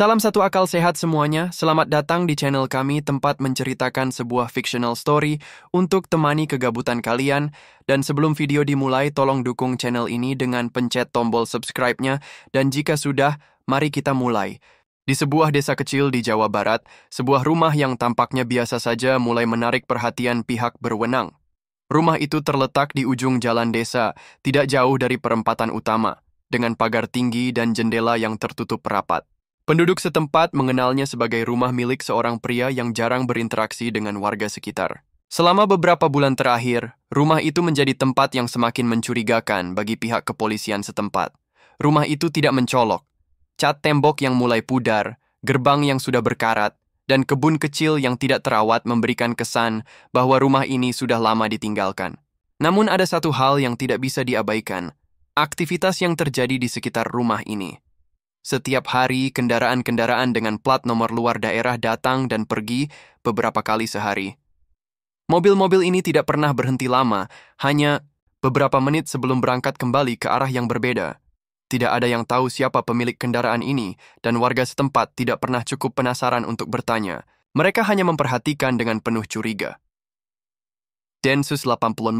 Salam satu akal sehat semuanya, selamat datang di channel kami tempat menceritakan sebuah fictional story untuk temani kegabutan kalian. Dan sebelum video dimulai, tolong dukung channel ini dengan pencet tombol subscribe-nya. Dan jika sudah, mari kita mulai. Di sebuah desa kecil di Jawa Barat, sebuah rumah yang tampaknya biasa saja mulai menarik perhatian pihak berwenang. Rumah itu terletak di ujung jalan desa, tidak jauh dari perempatan utama, dengan pagar tinggi dan jendela yang tertutup rapat. Penduduk setempat mengenalnya sebagai rumah milik seorang pria yang jarang berinteraksi dengan warga sekitar. Selama beberapa bulan terakhir, rumah itu menjadi tempat yang semakin mencurigakan bagi pihak kepolisian setempat. Rumah itu tidak mencolok. Cat tembok yang mulai pudar, gerbang yang sudah berkarat, dan kebun kecil yang tidak terawat memberikan kesan bahwa rumah ini sudah lama ditinggalkan. Namun ada satu hal yang tidak bisa diabaikan, aktivitas yang terjadi di sekitar rumah ini. Setiap hari, kendaraan-kendaraan dengan plat nomor luar daerah datang dan pergi beberapa kali sehari. Mobil-mobil ini tidak pernah berhenti lama, hanya beberapa menit sebelum berangkat kembali ke arah yang berbeda. Tidak ada yang tahu siapa pemilik kendaraan ini, dan warga setempat tidak pernah cukup penasaran untuk bertanya. Mereka hanya memperhatikan dengan penuh curiga. Densus 88,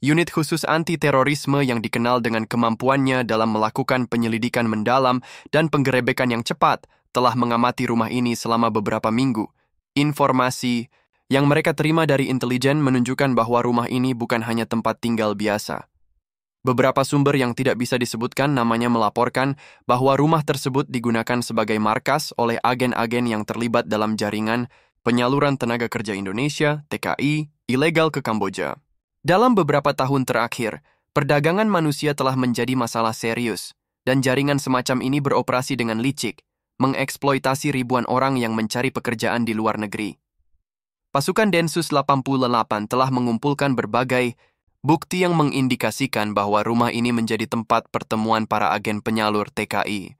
unit khusus anti-terorisme yang dikenal dengan kemampuannya dalam melakukan penyelidikan mendalam dan penggerebekan yang cepat, telah mengamati rumah ini selama beberapa minggu. Informasi yang mereka terima dari intelijen menunjukkan bahwa rumah ini bukan hanya tempat tinggal biasa. Beberapa sumber yang tidak bisa disebutkan namanya melaporkan bahwa rumah tersebut digunakan sebagai markas oleh agen-agen yang terlibat dalam jaringan penyaluran tenaga kerja Indonesia, TKI, ilegal ke Kamboja. Dalam beberapa tahun terakhir, perdagangan manusia telah menjadi masalah serius, dan jaringan semacam ini beroperasi dengan licik, mengeksploitasi ribuan orang yang mencari pekerjaan di luar negeri. Pasukan Densus 88 telah mengumpulkan berbagai bukti yang mengindikasikan bahwa rumah ini menjadi tempat pertemuan para agen penyalur TKI.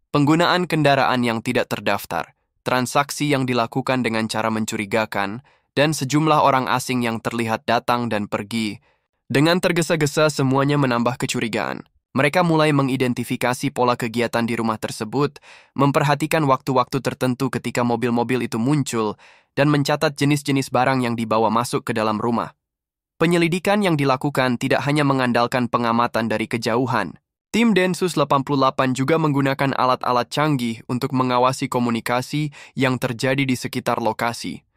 Penggunaan kendaraan yang tidak terdaftar, transaksi yang dilakukan dengan cara mencurigakan, dan sejumlah orang asing yang terlihat datang dan pergi. Dengan tergesa-gesa semuanya menambah kecurigaan. Mereka mulai mengidentifikasi pola kegiatan di rumah tersebut, memperhatikan waktu-waktu tertentu ketika mobil-mobil itu muncul, dan mencatat jenis-jenis barang yang dibawa masuk ke dalam rumah. Penyelidikan yang dilakukan tidak hanya mengandalkan pengamatan dari kejauhan. Tim Densus 88 juga menggunakan alat-alat canggih untuk mengawasi komunikasi yang terjadi di sekitar lokasi.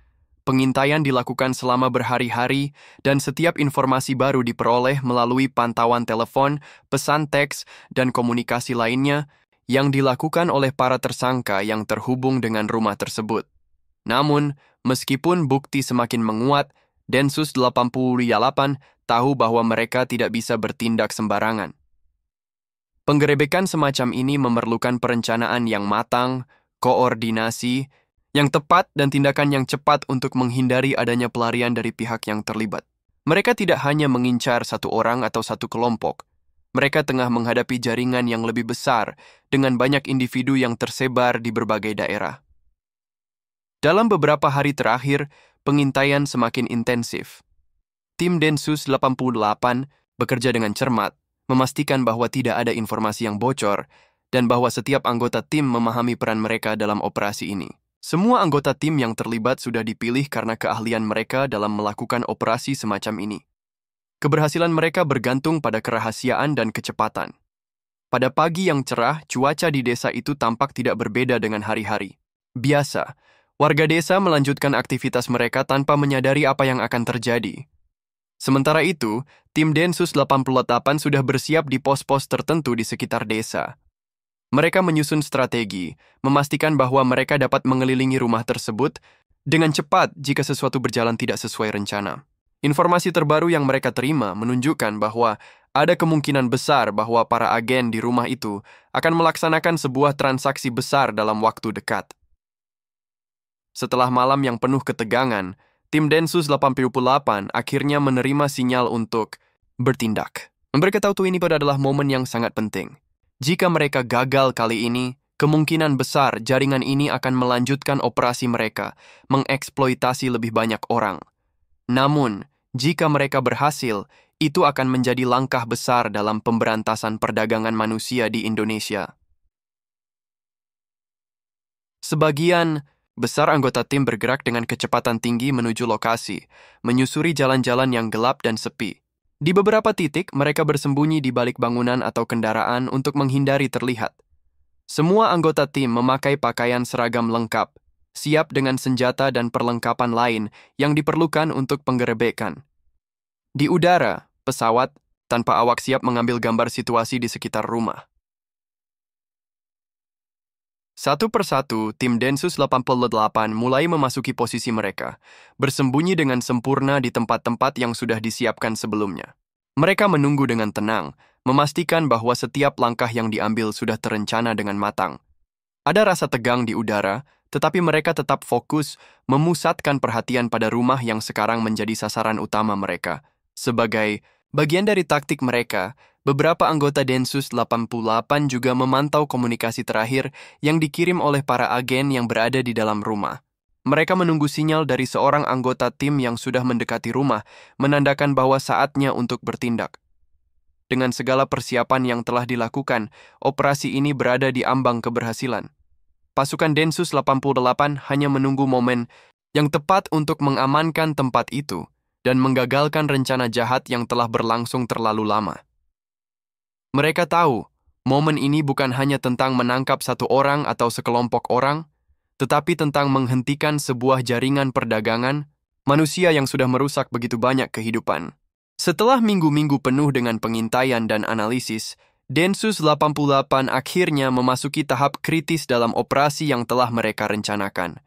Pengintaian dilakukan selama berhari-hari, dan setiap informasi baru diperoleh melalui pantauan telepon, pesan teks, dan komunikasi lainnya yang dilakukan oleh para tersangka yang terhubung dengan rumah tersebut. Namun, meskipun bukti semakin menguat, Densus 88 tahu bahwa mereka tidak bisa bertindak sembarangan. Penggerebekan semacam ini memerlukan perencanaan yang matang, koordinasi yang tepat, dan tindakan yang cepat untuk menghindari adanya pelarian dari pihak yang terlibat. Mereka tidak hanya mengincar satu orang atau satu kelompok. Mereka tengah menghadapi jaringan yang lebih besar dengan banyak individu yang tersebar di berbagai daerah. Dalam beberapa hari terakhir, pengintaian semakin intensif. Tim Densus 88 bekerja dengan cermat, memastikan bahwa tidak ada informasi yang bocor, dan bahwa setiap anggota tim memahami peran mereka dalam operasi ini. Semua anggota tim yang terlibat sudah dipilih karena keahlian mereka dalam melakukan operasi semacam ini. Keberhasilan mereka bergantung pada kerahasiaan dan kecepatan. Pada pagi yang cerah, cuaca di desa itu tampak tidak berbeda dengan hari-hari biasa. Warga desa melanjutkan aktivitas mereka tanpa menyadari apa yang akan terjadi. Sementara itu, tim Densus 88 sudah bersiap di pos-pos tertentu di sekitar desa. Mereka menyusun strategi, memastikan bahwa mereka dapat mengelilingi rumah tersebut dengan cepat jika sesuatu berjalan tidak sesuai rencana. Informasi terbaru yang mereka terima menunjukkan bahwa ada kemungkinan besar bahwa para agen di rumah itu akan melaksanakan sebuah transaksi besar dalam waktu dekat. Setelah malam yang penuh ketegangan, tim Densus 88 akhirnya menerima sinyal untuk bertindak. Mereka tahu ini adalah momen yang sangat penting. Jika mereka gagal kali ini, kemungkinan besar jaringan ini akan melanjutkan operasi mereka, mengeksploitasi lebih banyak orang. Namun, jika mereka berhasil, itu akan menjadi langkah besar dalam pemberantasan perdagangan manusia di Indonesia. Sebagian besar anggota tim bergerak dengan kecepatan tinggi menuju lokasi, menyusuri jalan-jalan yang gelap dan sepi. Di beberapa titik, mereka bersembunyi di balik bangunan atau kendaraan untuk menghindari terlihat. Semua anggota tim memakai pakaian seragam lengkap, siap dengan senjata dan perlengkapan lain yang diperlukan untuk penggerebekan. Di udara, pesawat, tanpa awak siap mengambil gambar situasi di sekitar rumah. Satu persatu, tim Densus 88 mulai memasuki posisi mereka, bersembunyi dengan sempurna di tempat-tempat yang sudah disiapkan sebelumnya. Mereka menunggu dengan tenang, memastikan bahwa setiap langkah yang diambil sudah terencana dengan matang. Ada rasa tegang di udara, tetapi mereka tetap fokus memusatkan perhatian pada rumah yang sekarang menjadi sasaran utama mereka. Sebagai bagian dari taktik mereka, beberapa anggota Densus 88 juga memantau komunikasi terakhir yang dikirim oleh para agen yang berada di dalam rumah. Mereka menunggu sinyal dari seorang anggota tim yang sudah mendekati rumah, menandakan bahwa saatnya untuk bertindak. Dengan segala persiapan yang telah dilakukan, operasi ini berada di ambang keberhasilan. Pasukan Densus 88 hanya menunggu momen yang tepat untuk mengamankan tempat itu dan menggagalkan rencana jahat yang telah berlangsung terlalu lama. Mereka tahu, momen ini bukan hanya tentang menangkap satu orang atau sekelompok orang, tetapi tentang menghentikan sebuah jaringan perdagangan manusia yang sudah merusak begitu banyak kehidupan. Setelah minggu-minggu penuh dengan pengintaian dan analisis, Densus 88 akhirnya memasuki tahap kritis dalam operasi yang telah mereka rencanakan.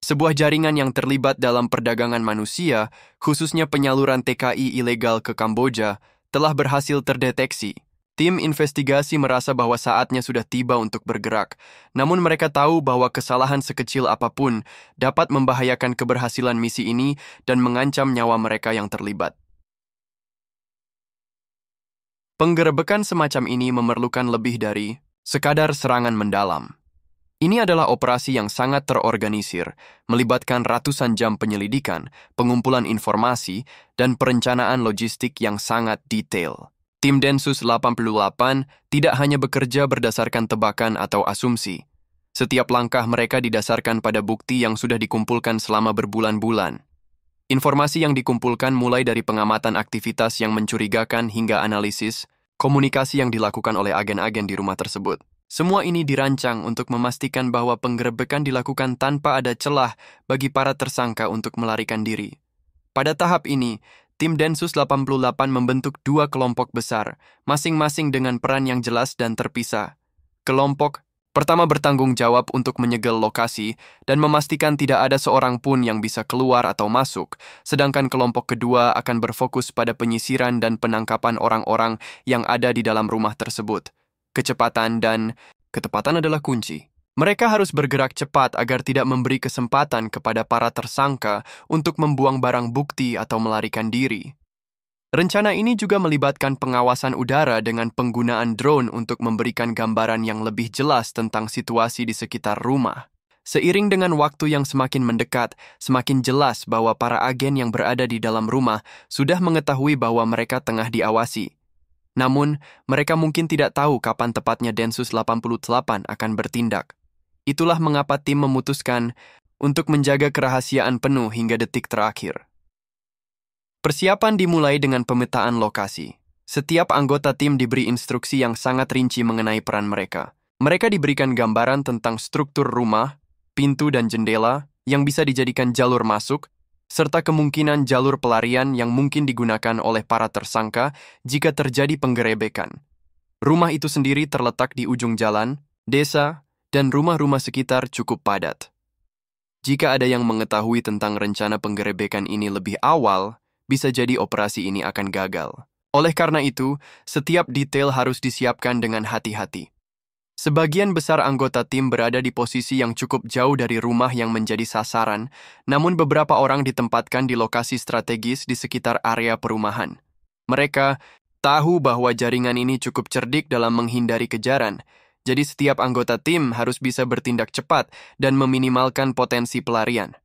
Sebuah jaringan yang terlibat dalam perdagangan manusia, khususnya penyaluran TKI ilegal ke Kamboja, telah berhasil terdeteksi. Tim investigasi merasa bahwa saatnya sudah tiba untuk bergerak, namun mereka tahu bahwa kesalahan sekecil apapun dapat membahayakan keberhasilan misi ini dan mengancam nyawa mereka yang terlibat. Penggerebekan semacam ini memerlukan lebih dari sekadar serangan mendalam. Ini adalah operasi yang sangat terorganisir, melibatkan ratusan jam penyelidikan, pengumpulan informasi, dan perencanaan logistik yang sangat detail. Tim Densus 88 tidak hanya bekerja berdasarkan tebakan atau asumsi. Setiap langkah mereka didasarkan pada bukti yang sudah dikumpulkan selama berbulan-bulan. Informasi yang dikumpulkan mulai dari pengamatan aktivitas yang mencurigakan hingga analisis, komunikasi yang dilakukan oleh agen-agen di rumah tersebut. Semua ini dirancang untuk memastikan bahwa penggerebekan dilakukan tanpa ada celah bagi para tersangka untuk melarikan diri. Pada tahap ini, tim Densus 88 membentuk dua kelompok besar, masing-masing dengan peran yang jelas dan terpisah. Kelompok pertama bertanggung jawab untuk menyegel lokasi dan memastikan tidak ada seorang pun yang bisa keluar atau masuk, sedangkan kelompok kedua akan berfokus pada penyisiran dan penangkapan orang-orang yang ada di dalam rumah tersebut. Kecepatan dan ketepatan adalah kunci. Mereka harus bergerak cepat agar tidak memberi kesempatan kepada para tersangka untuk membuang barang bukti atau melarikan diri. Rencana ini juga melibatkan pengawasan udara dengan penggunaan drone untuk memberikan gambaran yang lebih jelas tentang situasi di sekitar rumah. Seiring dengan waktu yang semakin mendekat, semakin jelas bahwa para agen yang berada di dalam rumah sudah mengetahui bahwa mereka tengah diawasi. Namun, mereka mungkin tidak tahu kapan tepatnya Densus 88 akan bertindak. Itulah mengapa tim memutuskan untuk menjaga kerahasiaan penuh hingga detik terakhir. Persiapan dimulai dengan pemetaan lokasi. Setiap anggota tim diberi instruksi yang sangat rinci mengenai peran mereka. Mereka diberikan gambaran tentang struktur rumah, pintu dan jendela yang bisa dijadikan jalur masuk, serta kemungkinan jalur pelarian yang mungkin digunakan oleh para tersangka jika terjadi penggerebekan. Rumah itu sendiri terletak di ujung jalan, desa, dan rumah-rumah sekitar cukup padat. Jika ada yang mengetahui tentang rencana penggerebekan ini lebih awal, bisa jadi operasi ini akan gagal. Oleh karena itu, setiap detail harus disiapkan dengan hati-hati. Sebagian besar anggota tim berada di posisi yang cukup jauh dari rumah yang menjadi sasaran, namun beberapa orang ditempatkan di lokasi strategis di sekitar area perumahan. Mereka tahu bahwa jaringan ini cukup cerdik dalam menghindari kejaran, jadi setiap anggota tim harus bisa bertindak cepat dan meminimalkan potensi pelarian.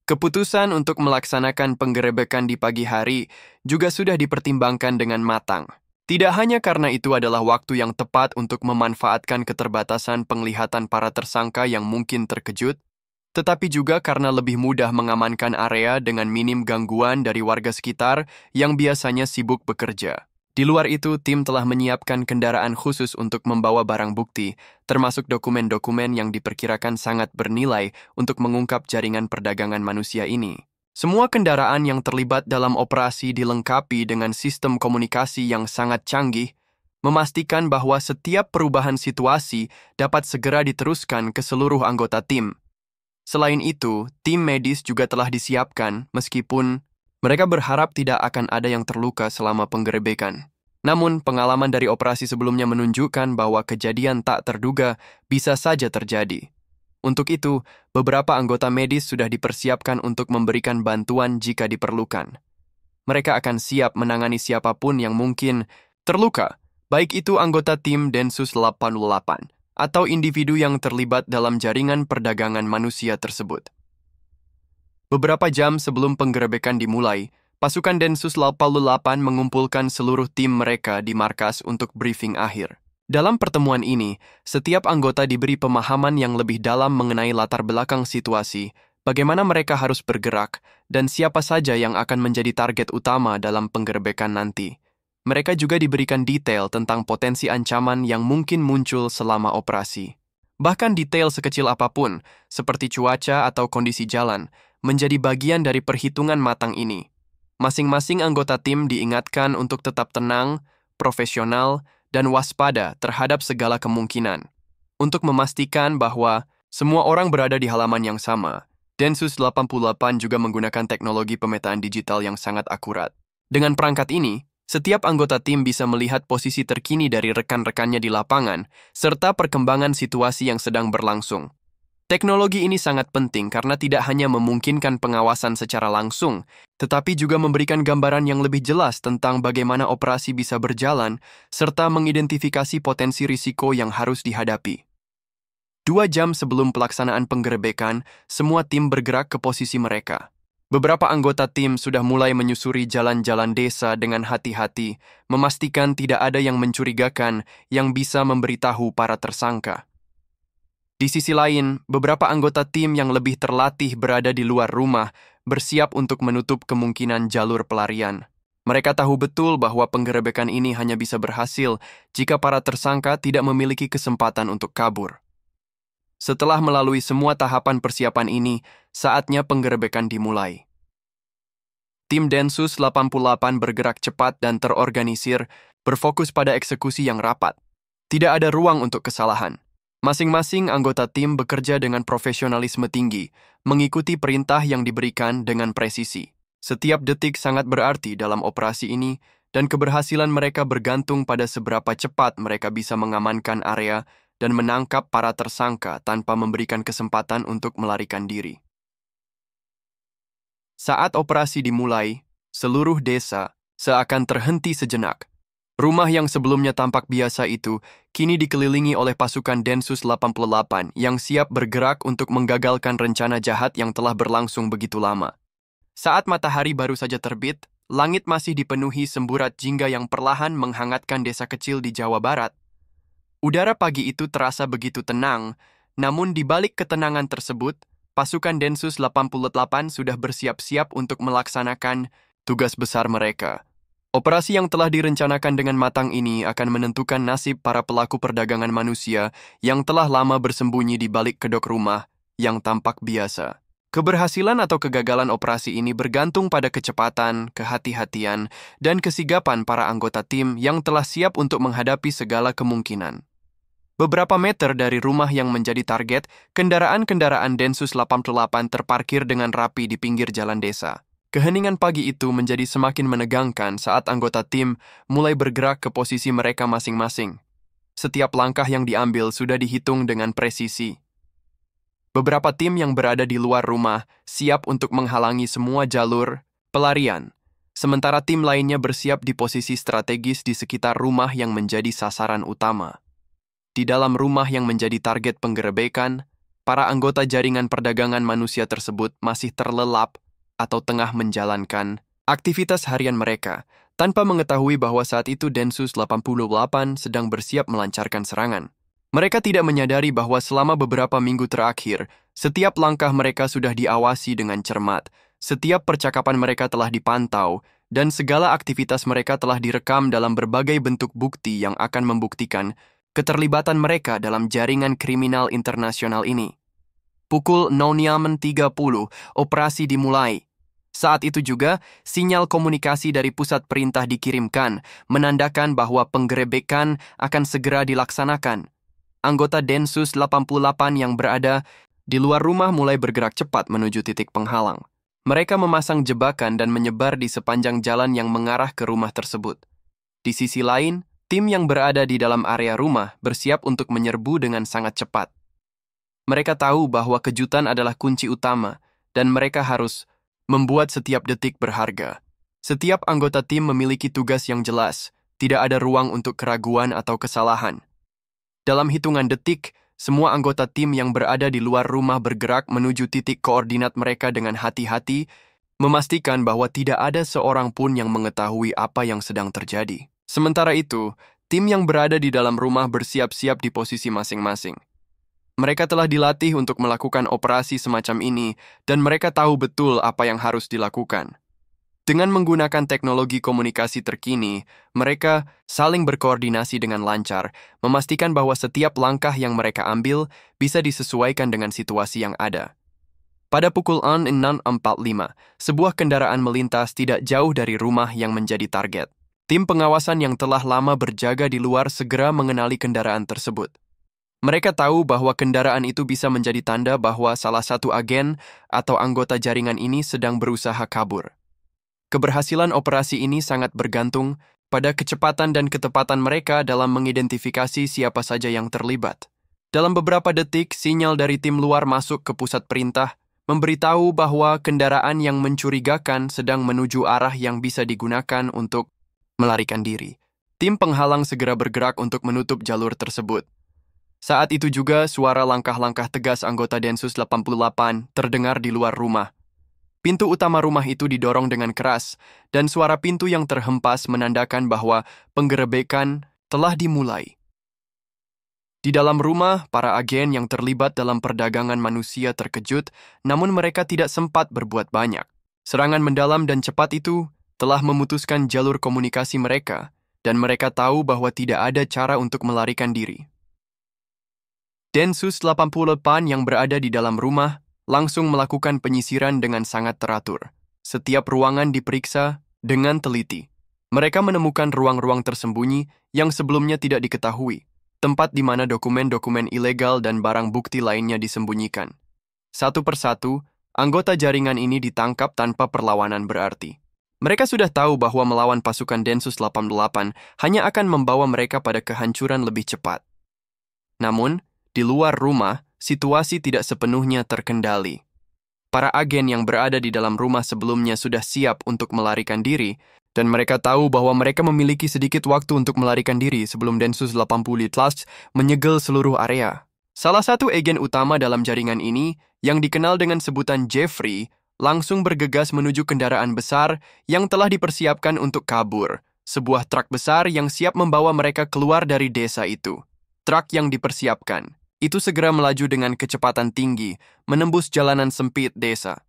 Keputusan untuk melaksanakan penggerebekan di pagi hari juga sudah dipertimbangkan dengan matang. Tidak hanya karena itu adalah waktu yang tepat untuk memanfaatkan keterbatasan penglihatan para tersangka yang mungkin terkejut, tetapi juga karena lebih mudah mengamankan area dengan minim gangguan dari warga sekitar yang biasanya sibuk bekerja. Di luar itu, tim telah menyiapkan kendaraan khusus untuk membawa barang bukti, termasuk dokumen-dokumen yang diperkirakan sangat bernilai untuk mengungkap jaringan perdagangan manusia ini. Semua kendaraan yang terlibat dalam operasi dilengkapi dengan sistem komunikasi yang sangat canggih, memastikan bahwa setiap perubahan situasi dapat segera diteruskan ke seluruh anggota tim. Selain itu, tim medis juga telah disiapkan meskipun mereka berharap tidak akan ada yang terluka selama penggerebekan. Namun, pengalaman dari operasi sebelumnya menunjukkan bahwa kejadian tak terduga bisa saja terjadi. Untuk itu, beberapa anggota medis sudah dipersiapkan untuk memberikan bantuan jika diperlukan. Mereka akan siap menangani siapapun yang mungkin terluka, baik itu anggota tim Densus 88 atau individu yang terlibat dalam jaringan perdagangan manusia tersebut. Beberapa jam sebelum penggerebekan dimulai, pasukan Densus 88 mengumpulkan seluruh tim mereka di markas untuk briefing akhir. Dalam pertemuan ini, setiap anggota diberi pemahaman yang lebih dalam mengenai latar belakang situasi, bagaimana mereka harus bergerak, dan siapa saja yang akan menjadi target utama dalam penggerebekan nanti. Mereka juga diberikan detail tentang potensi ancaman yang mungkin muncul selama operasi. Bahkan detail sekecil apapun, seperti cuaca atau kondisi jalan, menjadi bagian dari perhitungan matang ini. Masing-masing anggota tim diingatkan untuk tetap tenang, profesional, dan waspada terhadap segala kemungkinan. Untuk memastikan bahwa semua orang berada di halaman yang sama, Densus 88 juga menggunakan teknologi pemetaan digital yang sangat akurat. Dengan perangkat ini, setiap anggota tim bisa melihat posisi terkini dari rekan-rekannya di lapangan, serta perkembangan situasi yang sedang berlangsung. Teknologi ini sangat penting karena tidak hanya memungkinkan pengawasan secara langsung, tetapi juga memberikan gambaran yang lebih jelas tentang bagaimana operasi bisa berjalan, serta mengidentifikasi potensi risiko yang harus dihadapi. 2 jam sebelum pelaksanaan penggerebekan, semua tim bergerak ke posisi mereka. Beberapa anggota tim sudah mulai menyusuri jalan-jalan desa dengan hati-hati, memastikan tidak ada yang mencurigakan yang bisa memberitahu para tersangka. Di sisi lain, beberapa anggota tim yang lebih terlatih berada di luar rumah, bersiap untuk menutup kemungkinan jalur pelarian. Mereka tahu betul bahwa penggerebekan ini hanya bisa berhasil jika para tersangka tidak memiliki kesempatan untuk kabur. Setelah melalui semua tahapan persiapan ini, saatnya penggerebekan dimulai. Tim Densus 88 bergerak cepat dan terorganisir, berfokus pada eksekusi yang rapat. Tidak ada ruang untuk kesalahan. Masing-masing anggota tim bekerja dengan profesionalisme tinggi, mengikuti perintah yang diberikan dengan presisi. Setiap detik sangat berarti dalam operasi ini, dan keberhasilan mereka bergantung pada seberapa cepat mereka bisa mengamankan area dan menangkap para tersangka tanpa memberikan kesempatan untuk melarikan diri. Saat operasi dimulai, seluruh desa seakan terhenti sejenak. Rumah yang sebelumnya tampak biasa itu kini dikelilingi oleh pasukan Densus 88 yang siap bergerak untuk menggagalkan rencana jahat yang telah berlangsung begitu lama. Saat matahari baru saja terbit, langit masih dipenuhi semburat jingga yang perlahan menghangatkan desa kecil di Jawa Barat. Udara pagi itu terasa begitu tenang, namun di balik ketenangan tersebut, pasukan Densus 88 sudah bersiap-siap untuk melaksanakan tugas besar mereka. Operasi yang telah direncanakan dengan matang ini akan menentukan nasib para pelaku perdagangan manusia yang telah lama bersembunyi di balik kedok rumah yang tampak biasa. Keberhasilan atau kegagalan operasi ini bergantung pada kecepatan, kehati-hatian, dan kesigapan para anggota tim yang telah siap untuk menghadapi segala kemungkinan. Beberapa meter dari rumah yang menjadi target, kendaraan-kendaraan Densus 88 terparkir dengan rapi di pinggir jalan desa. Keheningan pagi itu menjadi semakin menegangkan saat anggota tim mulai bergerak ke posisi mereka masing-masing. Setiap langkah yang diambil sudah dihitung dengan presisi. Beberapa tim yang berada di luar rumah siap untuk menghalangi semua jalur pelarian, sementara tim lainnya bersiap di posisi strategis di sekitar rumah yang menjadi sasaran utama. Di dalam rumah yang menjadi target penggerebekan, para anggota jaringan perdagangan manusia tersebut masih terlelap atau tengah menjalankan aktivitas harian mereka tanpa mengetahui bahwa saat itu Densus 88 sedang bersiap melancarkan serangan. Mereka tidak menyadari bahwa selama beberapa minggu terakhir, setiap langkah mereka sudah diawasi dengan cermat, setiap percakapan mereka telah dipantau, dan segala aktivitas mereka telah direkam dalam berbagai bentuk bukti yang akan membuktikan keterlibatan mereka dalam jaringan kriminal internasional ini. Pukul 00.30, operasi dimulai. Saat itu juga, sinyal komunikasi dari pusat perintah dikirimkan, menandakan bahwa penggerebekan akan segera dilaksanakan. Anggota Densus 88 yang berada di luar rumah mulai bergerak cepat menuju titik penghalang. Mereka memasang jebakan dan menyebar di sepanjang jalan yang mengarah ke rumah tersebut. Di sisi lain, tim yang berada di dalam area rumah bersiap untuk menyerbu dengan sangat cepat. Mereka tahu bahwa kejutan adalah kunci utama, dan mereka harus membuat setiap detik berharga. Setiap anggota tim memiliki tugas yang jelas, tidak ada ruang untuk keraguan atau kesalahan. Dalam hitungan detik, semua anggota tim yang berada di luar rumah bergerak menuju titik koordinat mereka dengan hati-hati, memastikan bahwa tidak ada seorang pun yang mengetahui apa yang sedang terjadi. Sementara itu, tim yang berada di dalam rumah bersiap-siap di posisi masing-masing. Mereka telah dilatih untuk melakukan operasi semacam ini, dan mereka tahu betul apa yang harus dilakukan. Dengan menggunakan teknologi komunikasi terkini, mereka saling berkoordinasi dengan lancar, memastikan bahwa setiap langkah yang mereka ambil bisa disesuaikan dengan situasi yang ada. Pada pukul 06.45, sebuah kendaraan melintas tidak jauh dari rumah yang menjadi target. Tim pengawasan yang telah lama berjaga di luar segera mengenali kendaraan tersebut. Mereka tahu bahwa kendaraan itu bisa menjadi tanda bahwa salah satu agen atau anggota jaringan ini sedang berusaha kabur. Keberhasilan operasi ini sangat bergantung pada kecepatan dan ketepatan mereka dalam mengidentifikasi siapa saja yang terlibat. Dalam beberapa detik, sinyal dari tim luar masuk ke pusat perintah, memberitahu bahwa kendaraan yang mencurigakan sedang menuju arah yang bisa digunakan untuk melarikan diri. Tim penghalang segera bergerak untuk menutup jalur tersebut. Saat itu juga, suara langkah-langkah tegas anggota Densus 88 terdengar di luar rumah. Pintu utama rumah itu didorong dengan keras, dan suara pintu yang terhempas menandakan bahwa penggerebekan telah dimulai. Di dalam rumah, para agen yang terlibat dalam perdagangan manusia terkejut, namun mereka tidak sempat berbuat banyak. Serangan mendalam dan cepat itu telah memutuskan jalur komunikasi mereka, dan mereka tahu bahwa tidak ada cara untuk melarikan diri. Densus 88 yang berada di dalam rumah langsung melakukan penyisiran dengan sangat teratur. Setiap ruangan diperiksa dengan teliti. Mereka menemukan ruang-ruang tersembunyi yang sebelumnya tidak diketahui, tempat di mana dokumen-dokumen ilegal dan barang bukti lainnya disembunyikan. Satu persatu, anggota jaringan ini ditangkap tanpa perlawanan berarti. Mereka sudah tahu bahwa melawan pasukan Densus 88 hanya akan membawa mereka pada kehancuran lebih cepat. Namun, di luar rumah, situasi tidak sepenuhnya terkendali. Para agen yang berada di dalam rumah sebelumnya sudah siap untuk melarikan diri, dan mereka tahu bahwa mereka memiliki sedikit waktu untuk melarikan diri sebelum Densus 88 menyegel seluruh area. Salah satu agen utama dalam jaringan ini, yang dikenal dengan sebutan Jeffrey, langsung bergegas menuju kendaraan besar yang telah dipersiapkan untuk kabur, sebuah truk besar yang siap membawa mereka keluar dari desa itu. Truk yang dipersiapkan itu segera melaju dengan kecepatan tinggi, menembus jalanan sempit desa.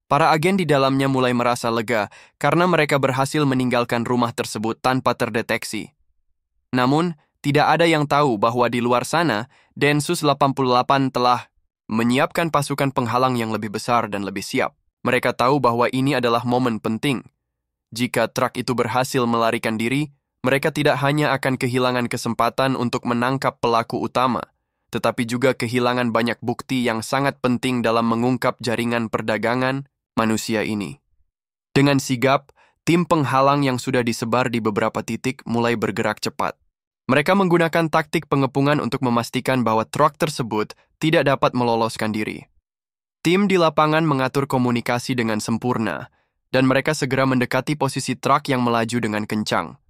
Para agen di dalamnya mulai merasa lega karena mereka berhasil meninggalkan rumah tersebut tanpa terdeteksi. Namun, tidak ada yang tahu bahwa di luar sana, Densus 88 telah menyiapkan pasukan penghalang yang lebih besar dan lebih siap. Mereka tahu bahwa ini adalah momen penting. Jika truk itu berhasil melarikan diri, mereka tidak hanya akan kehilangan kesempatan untuk menangkap pelaku utama, tetapi juga kehilangan banyak bukti yang sangat penting dalam mengungkap jaringan perdagangan manusia ini. Dengan sigap, tim penghalang yang sudah disebar di beberapa titik mulai bergerak cepat. Mereka menggunakan taktik pengepungan untuk memastikan bahwa truk tersebut tidak dapat meloloskan diri. Tim di lapangan mengatur komunikasi dengan sempurna, dan mereka segera mendekati posisi truk yang melaju dengan kencang.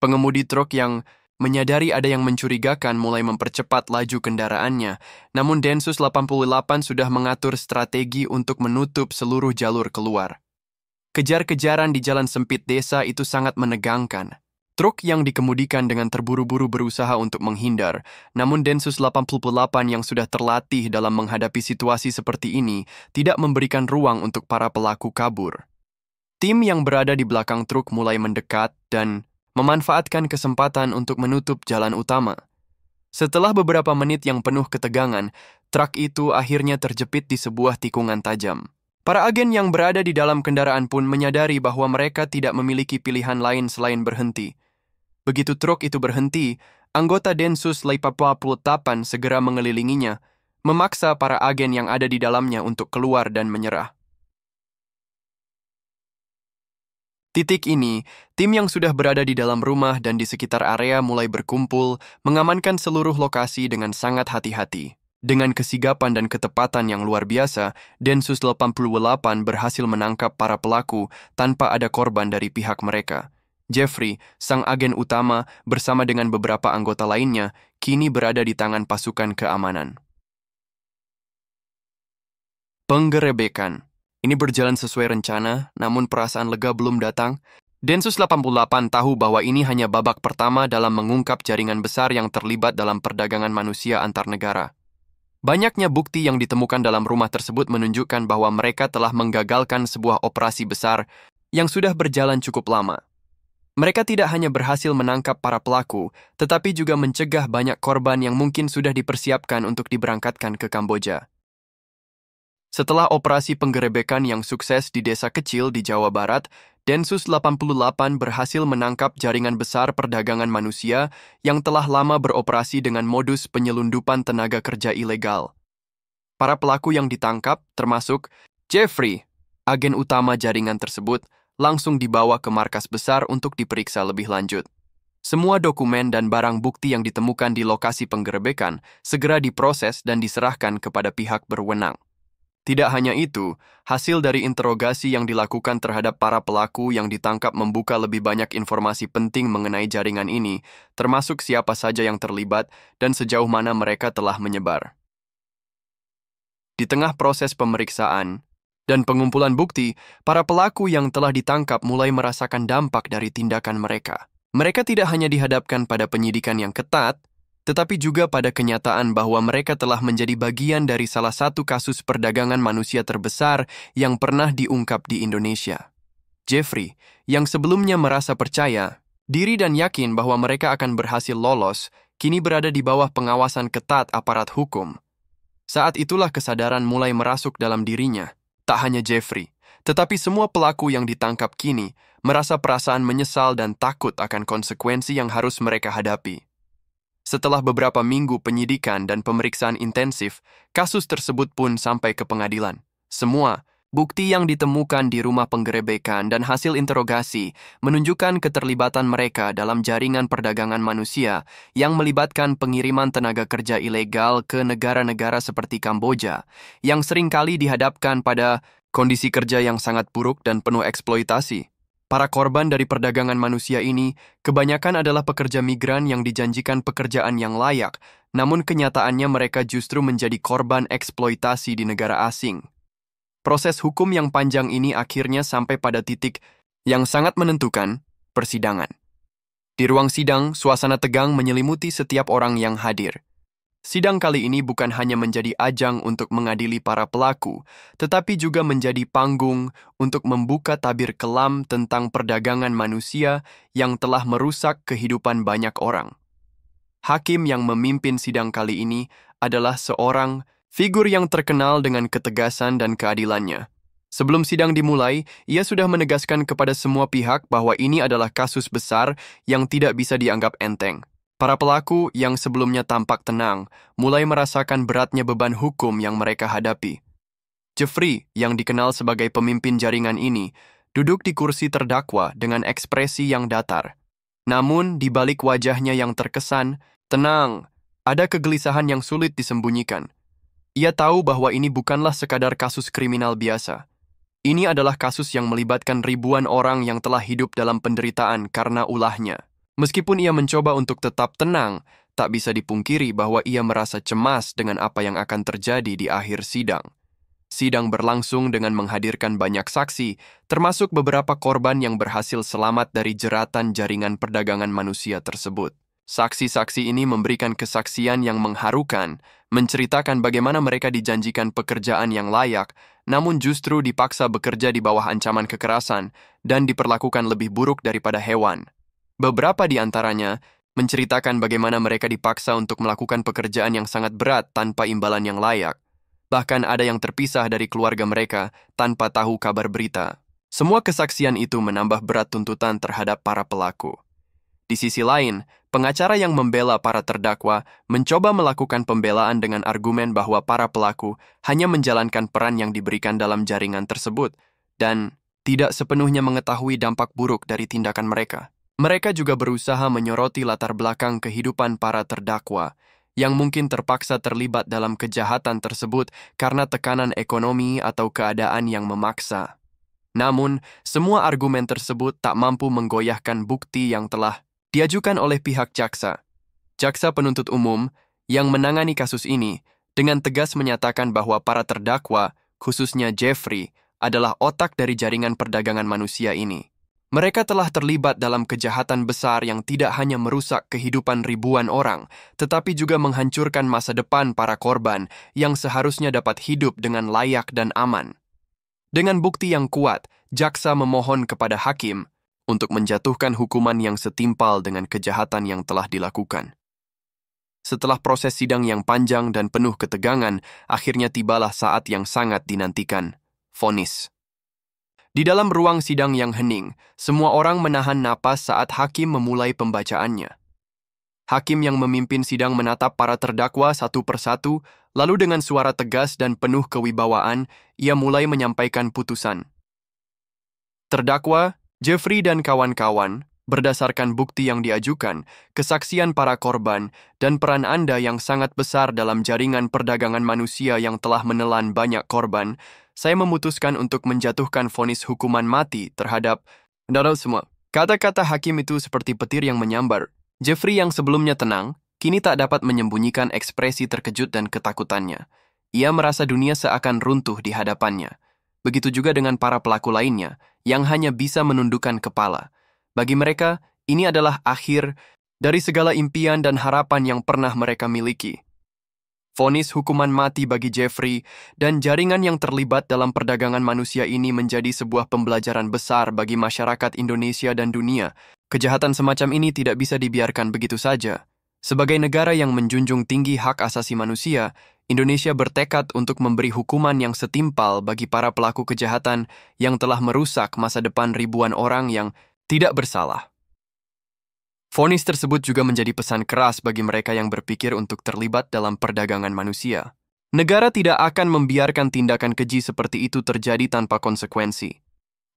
Pengemudi truk yang menyadari ada yang mencurigakan mulai mempercepat laju kendaraannya, namun Densus 88 sudah mengatur strategi untuk menutup seluruh jalur keluar. Kejar-kejaran di jalan sempit desa itu sangat menegangkan. Truk yang dikemudikan dengan terburu-buru berusaha untuk menghindar, namun Densus 88 yang sudah terlatih dalam menghadapi situasi seperti ini tidak memberikan ruang untuk para pelaku kabur. Tim yang berada di belakang truk mulai mendekat dan memanfaatkan kesempatan untuk menutup jalan utama. Setelah beberapa menit yang penuh ketegangan, truk itu akhirnya terjepit di sebuah tikungan tajam. Para agen yang berada di dalam kendaraan pun menyadari bahwa mereka tidak memiliki pilihan lain selain berhenti. Begitu truk itu berhenti, anggota Densus 88 segera mengelilinginya, memaksa para agen yang ada di dalamnya untuk keluar dan menyerah. Titik ini, tim yang sudah berada di dalam rumah dan di sekitar area mulai berkumpul, mengamankan seluruh lokasi dengan sangat hati-hati. Dengan kesigapan dan ketepatan yang luar biasa, Densus 88 berhasil menangkap para pelaku tanpa ada korban dari pihak mereka. Jeffrey, sang agen utama, bersama dengan beberapa anggota lainnya, kini berada di tangan pasukan keamanan. Penggerebekan. Ini berjalan sesuai rencana, namun perasaan lega belum datang. Densus 88 tahu bahwa ini hanya babak pertama dalam mengungkap jaringan besar yang terlibat dalam perdagangan manusia antar negara. Banyaknya bukti yang ditemukan dalam rumah tersebut menunjukkan bahwa mereka telah menggagalkan sebuah operasi besar yang sudah berjalan cukup lama. Mereka tidak hanya berhasil menangkap para pelaku, tetapi juga mencegah banyak korban yang mungkin sudah dipersiapkan untuk diberangkatkan ke Kamboja. Setelah operasi penggerebekan yang sukses di desa kecil di Jawa Barat, Densus 88 berhasil menangkap jaringan besar perdagangan manusia yang telah lama beroperasi dengan modus penyelundupan tenaga kerja ilegal. Para pelaku yang ditangkap, termasuk Jeffrey, agen utama jaringan tersebut, langsung dibawa ke markas besar untuk diperiksa lebih lanjut. Semua dokumen dan barang bukti yang ditemukan di lokasi penggerebekan segera diproses dan diserahkan kepada pihak berwenang. Tidak hanya itu, hasil dari interogasi yang dilakukan terhadap para pelaku yang ditangkap membuka lebih banyak informasi penting mengenai jaringan ini, termasuk siapa saja yang terlibat dan sejauh mana mereka telah menyebar. Di tengah proses pemeriksaan dan pengumpulan bukti, para pelaku yang telah ditangkap mulai merasakan dampak dari tindakan mereka. Mereka tidak hanya dihadapkan pada penyidikan yang ketat, tetapi juga pada kenyataan bahwa mereka telah menjadi bagian dari salah satu kasus perdagangan manusia terbesar yang pernah diungkap di Indonesia. Jeffrey, yang sebelumnya merasa percaya diri dan yakin bahwa mereka akan berhasil lolos, kini berada di bawah pengawasan ketat aparat hukum. Saat itulah kesadaran mulai merasuk dalam dirinya. Tak hanya Jeffrey, tetapi semua pelaku yang ditangkap kini merasa perasaan menyesal dan takut akan konsekuensi yang harus mereka hadapi. Setelah beberapa minggu penyidikan dan pemeriksaan intensif, kasus tersebut pun sampai ke pengadilan. Semua bukti yang ditemukan di rumah penggerebekan dan hasil interogasi menunjukkan keterlibatan mereka dalam jaringan perdagangan manusia yang melibatkan pengiriman tenaga kerja ilegal ke negara-negara seperti Kamboja, yang seringkali dihadapkan pada kondisi kerja yang sangat buruk dan penuh eksploitasi. Para korban dari perdagangan manusia ini kebanyakan adalah pekerja migran yang dijanjikan pekerjaan yang layak, namun kenyataannya mereka justru menjadi korban eksploitasi di negara asing. Proses hukum yang panjang ini akhirnya sampai pada titik yang sangat menentukan, persidangan. Di ruang sidang, suasana tegang menyelimuti setiap orang yang hadir. Sidang kali ini bukan hanya menjadi ajang untuk mengadili para pelaku, tetapi juga menjadi panggung untuk membuka tabir kelam tentang perdagangan manusia yang telah merusak kehidupan banyak orang. Hakim yang memimpin sidang kali ini adalah seorang figur yang terkenal dengan ketegasan dan keadilannya. Sebelum sidang dimulai, ia sudah menegaskan kepada semua pihak bahwa ini adalah kasus besar yang tidak bisa dianggap enteng. Para pelaku yang sebelumnya tampak tenang mulai merasakan beratnya beban hukum yang mereka hadapi. Jeffrey, yang dikenal sebagai pemimpin jaringan ini, duduk di kursi terdakwa dengan ekspresi yang datar. Namun, di balik wajahnya yang terkesan, tenang, ada kegelisahan yang sulit disembunyikan. Ia tahu bahwa ini bukanlah sekadar kasus kriminal biasa. Ini adalah kasus yang melibatkan ribuan orang yang telah hidup dalam penderitaan karena ulahnya. Meskipun ia mencoba untuk tetap tenang, tak bisa dipungkiri bahwa ia merasa cemas dengan apa yang akan terjadi di akhir sidang. Sidang berlangsung dengan menghadirkan banyak saksi, termasuk beberapa korban yang berhasil selamat dari jeratan jaringan perdagangan manusia tersebut. Saksi-saksi ini memberikan kesaksian yang mengharukan, menceritakan bagaimana mereka dijanjikan pekerjaan yang layak, namun justru dipaksa bekerja di bawah ancaman kekerasan dan diperlakukan lebih buruk daripada hewan. Beberapa di antaranya menceritakan bagaimana mereka dipaksa untuk melakukan pekerjaan yang sangat berat tanpa imbalan yang layak. Bahkan ada yang terpisah dari keluarga mereka tanpa tahu kabar berita. Semua kesaksian itu menambah berat tuntutan terhadap para pelaku. Di sisi lain, pengacara yang membela para terdakwa mencoba melakukan pembelaan dengan argumen bahwa para pelaku hanya menjalankan peran yang diberikan dalam jaringan tersebut dan tidak sepenuhnya mengetahui dampak buruk dari tindakan mereka. Mereka juga berusaha menyoroti latar belakang kehidupan para terdakwa yang mungkin terpaksa terlibat dalam kejahatan tersebut karena tekanan ekonomi atau keadaan yang memaksa. Namun, semua argumen tersebut tak mampu menggoyahkan bukti yang telah diajukan oleh pihak jaksa. Jaksa penuntut umum yang menangani kasus ini dengan tegas menyatakan bahwa para terdakwa, khususnya Jeffrey, adalah otak dari jaringan perdagangan manusia ini. Mereka telah terlibat dalam kejahatan besar yang tidak hanya merusak kehidupan ribuan orang, tetapi juga menghancurkan masa depan para korban yang seharusnya dapat hidup dengan layak dan aman. Dengan bukti yang kuat, jaksa memohon kepada hakim untuk menjatuhkan hukuman yang setimpal dengan kejahatan yang telah dilakukan. Setelah proses sidang yang panjang dan penuh ketegangan, akhirnya tibalah saat yang sangat dinantikan, vonis. Di dalam ruang sidang yang hening, semua orang menahan napas saat hakim memulai pembacaannya. Hakim yang memimpin sidang menatap para terdakwa satu persatu, lalu dengan suara tegas dan penuh kewibawaan, ia mulai menyampaikan putusan. Terdakwa, Jeffrey dan kawan-kawan, berdasarkan bukti yang diajukan, kesaksian para korban, dan peran Anda yang sangat besar dalam jaringan perdagangan manusia yang telah menelan banyak korban, saya memutuskan untuk menjatuhkan vonis hukuman mati terhadap semua. Kata-kata hakim itu seperti petir yang menyambar. Jeffrey yang sebelumnya tenang, kini tak dapat menyembunyikan ekspresi terkejut dan ketakutannya. Ia merasa dunia seakan runtuh di hadapannya. Begitu juga dengan para pelaku lainnya, yang hanya bisa menundukkan kepala. Bagi mereka, ini adalah akhir dari segala impian dan harapan yang pernah mereka miliki. Vonis hukuman mati bagi Jeffrey dan jaringan yang terlibat dalam perdagangan manusia ini menjadi sebuah pembelajaran besar bagi masyarakat Indonesia dan dunia. Kejahatan semacam ini tidak bisa dibiarkan begitu saja. Sebagai negara yang menjunjung tinggi hak asasi manusia, Indonesia bertekad untuk memberi hukuman yang setimpal bagi para pelaku kejahatan yang telah merusak masa depan ribuan orang yang tidak bersalah. Vonis tersebut juga menjadi pesan keras bagi mereka yang berpikir untuk terlibat dalam perdagangan manusia. Negara tidak akan membiarkan tindakan keji seperti itu terjadi tanpa konsekuensi.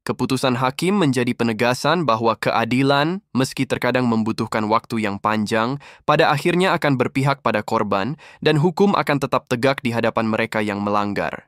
Keputusan hakim menjadi penegasan bahwa keadilan, meski terkadang membutuhkan waktu yang panjang, pada akhirnya akan berpihak pada korban dan hukum akan tetap tegak di hadapan mereka yang melanggar.